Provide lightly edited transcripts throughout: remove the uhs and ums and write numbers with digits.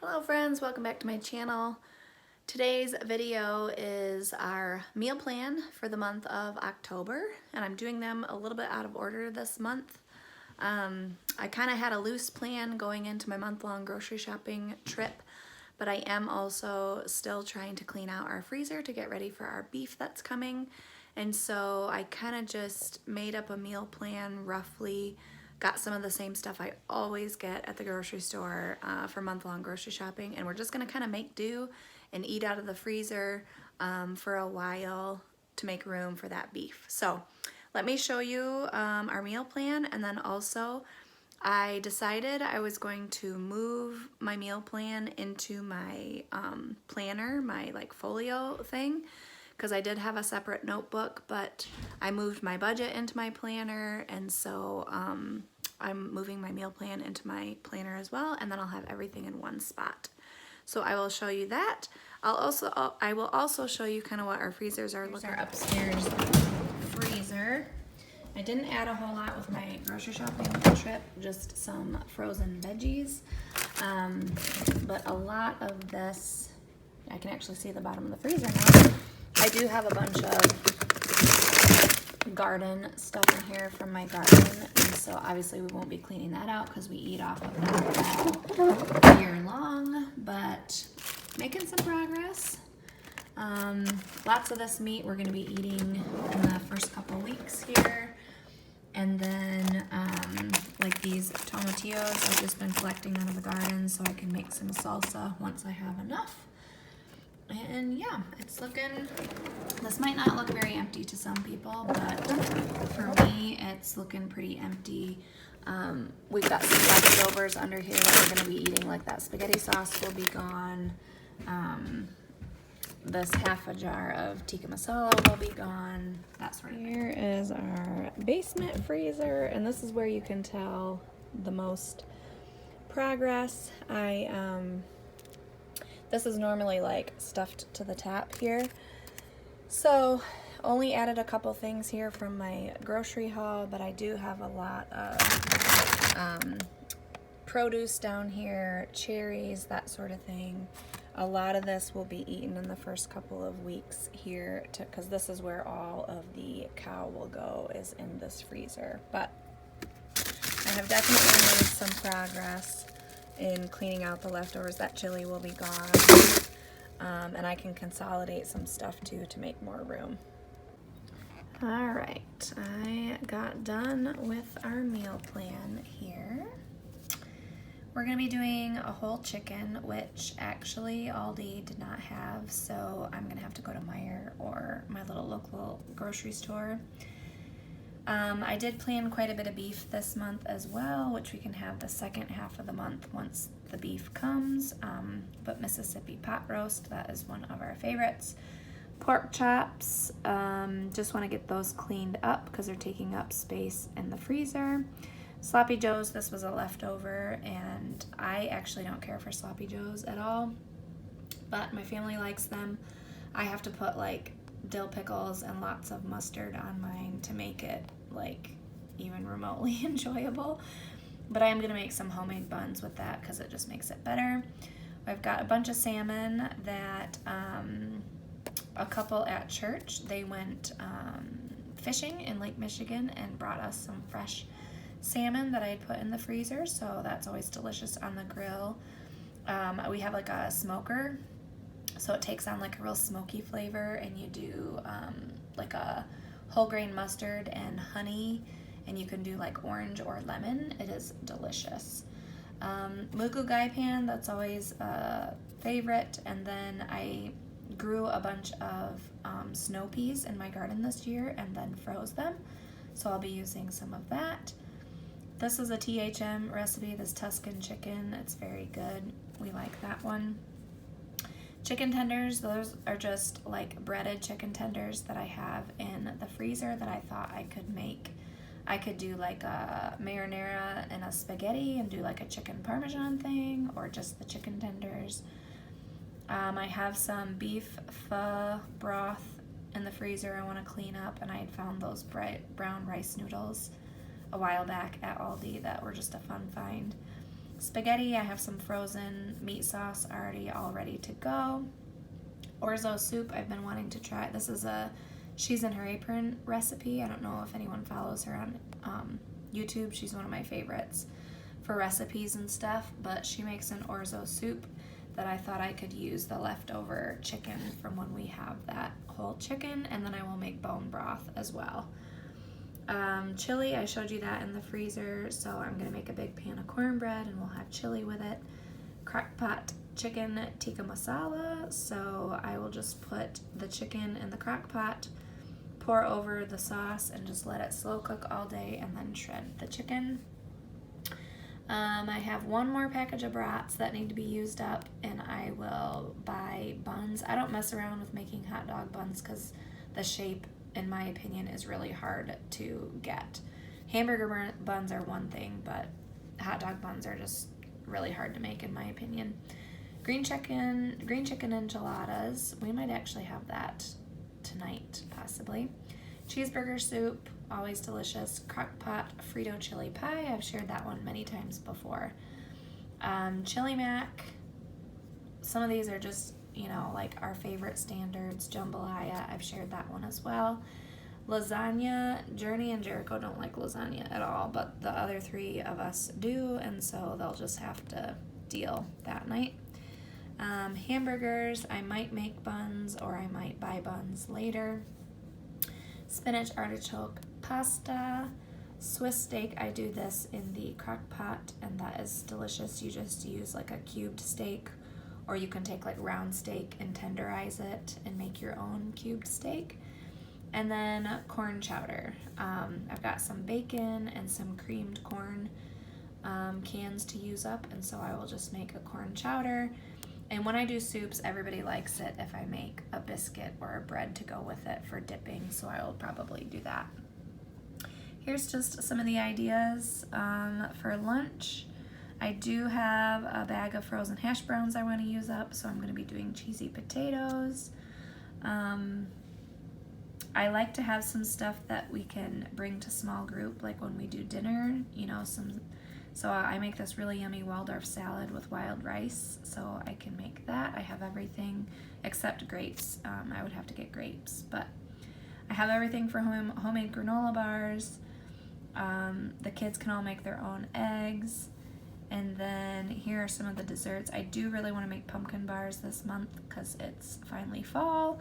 Hello friends, welcome back to my channel. Today's video is our meal plan for the month of October, and I'm doing them a little bit out of order this month. I kind of had a loose plan going into my month-long grocery shopping trip, but I am also still trying to clean out our freezer to get ready for our beef that's coming. And so I kind of just made up a meal plan roughly. Got some of the same stuff I always get at the grocery store for month-long grocery shopping, and we're just gonna kind of make do and eat out of the freezer for a while to make room for that beef. So let me show you our meal plan, and then also I decided I was going to move my meal plan into my planner, my like folio thing, because I did have a separate notebook, but I moved my budget into my planner, and so I'm moving my meal plan into my planner as well, and then I'll have everything in one spot. So I will show you that. I will also show you kind of what our freezers are looking like. Our upstairs freezer. I didn't add a whole lot with my grocery shopping trip, just some frozen veggies, but a lot of this, I can actually see the bottom of the freezer now. I do have a bunch of garden stuff in here from my garden, and so obviously we won't be cleaning that out because we eat off of that all year long, but making some progress. Lots of this meat we're going to be eating in the first couple weeks here, and then like these tomatillos I've just been collecting out of the garden so I can make some salsa once I have enough. And yeah, it's looking, this might not look very empty to some people, but for me, it's looking pretty empty. We've got some leftovers under here that we're gonna be eating, like that spaghetti sauce will be gone. This half a jar of tikka masala will be gone, that sort of thing. Here is our basement freezer, and this is where you can tell the most progress. This is normally like stuffed to the top here. So only added a couple things here from my grocery haul, but I do have a lot of produce down here, cherries, that sort of thing. A lot of this will be eaten in the first couple of weeks here because this is where all of the cow will go, is in this freezer. But I have definitely made some progress in cleaning out the leftovers. That chili will be gone, and I can consolidate some stuff too to make more room. All right, I got done with our meal plan here. We're gonna be doing a whole chicken, which actually Aldi did not have, so I'm gonna have to go to Meijer or my little local grocery store. I did plan quite a bit of beef this month as well, which we can have the second half of the month once the beef comes, but Mississippi pot roast, that is one of our favorites. Pork chops, just want to get those cleaned up because they're taking up space in the freezer. Sloppy Joes, this was a leftover, and I actually don't care for Sloppy Joes at all, but my family likes them. I have to put like dill pickles and lots of mustard on mine to make it like even remotely enjoyable, but I am gonna make some homemade buns with that because it just makes it better. I've got a bunch of salmon that a couple at church, they went fishing in Lake Michigan and brought us some fresh salmon that I had put in the freezer, so that's always delicious on the grill. We have like a smoker, so it takes on like a real smoky flavor, and you do like a whole grain mustard and honey, and you can do like orange or lemon. It is delicious. Mugu gai pan, that's always a favorite, and then I grew a bunch of snow peas in my garden this year and then froze them, so I'll be using some of that. This is a THM recipe, this Tuscan chicken. It's very good. We like that one. Chicken tenders, those are just like breaded chicken tenders that I have in the freezer that I thought I could make. I could do like a marinara and a spaghetti and do like a chicken parmesan thing, or just the chicken tenders. I have some beef pho broth in the freezer I want to clean up, and I had found those bright brown rice noodles a while back at Aldi that were just a fun find. Spaghetti, I have some frozen meat sauce already all ready to go. Orzo soup, I've been wanting to try. This is a She's in Her Apron recipe. I don't know if anyone follows her on YouTube. She's one of my favorites for recipes and stuff, but she makes an orzo soup that I thought I could use the leftover chicken from when we have that whole chicken, and then I will make bone broth as well. Chili, I showed you that in the freezer, so I'm gonna make a big pan of cornbread and we'll have chili with it. Crock pot chicken tikka masala, so I will just put the chicken in the crock pot, pour over the sauce, and just let it slow cook all day and then shred the chicken. I have one more package of brats that need to be used up, and I will buy buns. I don't mess around with making hot dog buns because the shape, in my opinion, is really hard to get. Hamburger buns are one thing, but hot dog buns are just really hard to make, in my opinion. Green chicken enchiladas. We might actually have that tonight, possibly. Cheeseburger soup, always delicious. Crock pot Frito chili pie. I've shared that one many times before. Chili mac. Some of these are just, you know, like our favorite standards. Jambalaya, I've shared that one as well. Lasagna, Journey and Jericho don't like lasagna at all, but the other three of us do, and so they'll just have to deal that night. Hamburgers, I might make buns or I might buy buns later. Spinach artichoke pasta. Swiss steak, I do this in the crock pot, and that is delicious. You just use like a cubed steak, or you can take like round steak and tenderize it and make your own cubed steak. And then corn chowder. I've got some bacon and some creamed corn cans to use up, and so I will just make a corn chowder. And when I do soups, everybody likes it if I make a biscuit or a bread to go with it for dipping, so I will probably do that. Here's just some of the ideas for lunch. I do have a bag of frozen hash browns I want to use up, so I'm going to be doing cheesy potatoes. I like to have some stuff that we can bring to small group, like when we do dinner, you know, so I make this really yummy Waldorf salad with wild rice, so I can make that. I have everything except grapes. I would have to get grapes, but I have everything for homemade granola bars. The kids can all make their own eggs. And then here are some of the desserts. I do really want to make pumpkin bars this month because it's finally fall,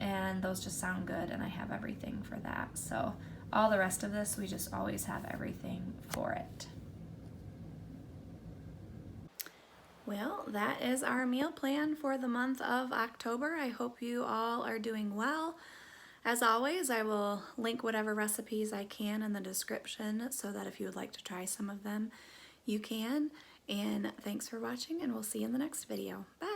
and those just sound good, and I have everything for that. So all the rest of this, we just always have everything for it. Well, that is our meal plan for the month of October. I hope you all are doing well. As always, I will link whatever recipes I can in the description so that if you would like to try some of them, you can. And thanks for watching, and we'll see you in the next video. Bye!